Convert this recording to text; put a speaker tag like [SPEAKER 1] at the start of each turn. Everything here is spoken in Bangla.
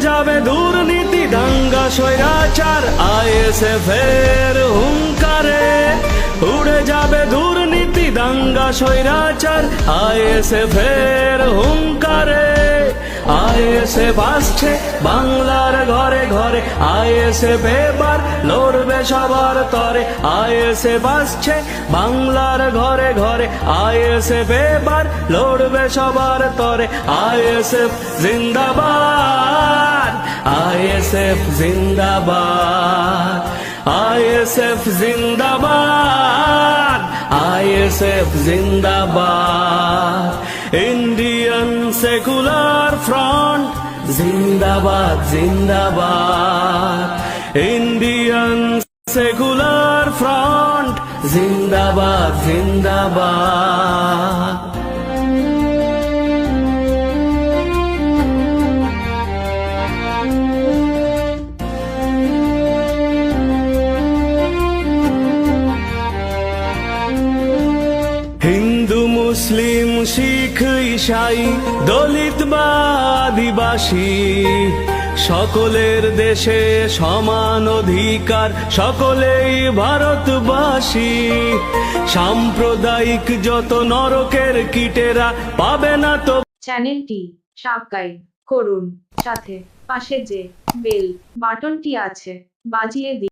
[SPEAKER 1] যাবে দুর্নীতি দাঙ্গা স্বৈরাচার আইএসএফ এর হুঙ্কারে, উড়ে যাবে দুর্নীতি দাঙ্গা স্বৈরাচার আইএসএফ এর হুঙ্কারে। আইএসএফ আসছে বাংলার ঘরে ঘরে, আইএসএফ এবার লড়বে সবার তরে। আইএসএফ আসছে বাংলার ঘরে ঘরে, আইএসএফ এবার লড়বে সবার তরে। আইএসএফ জিন্দাবাদ, আইএসএফ জিন্দাবাদ, আইএসএফ জিন্দাবাদ, আইএসএফ জিন্দাবাদ। ইন্ডিয়ান সেকুলার ফ্রন্ট জিন্দাবাদ জিন্দাবাদ, ইন্ডিয়ান সেকুলার ফ্রন্ট জিন্দাবাদ জিন্দাবাদ। হিন্দু মুসলিম শিখ ঈসাই দলিত বা আদিবাসী, সকলের দেশে সমান অধিকার, সকলেই ভারতবাসী। সাম্প্রদায়িক যত নরকের কীটেরা পাবে না তো।
[SPEAKER 2] চ্যানেলটি সাবস্ক্রাইব করুন, সাথে পাশে যে বেল বাটনটি আছে বাজিয়ে দিন।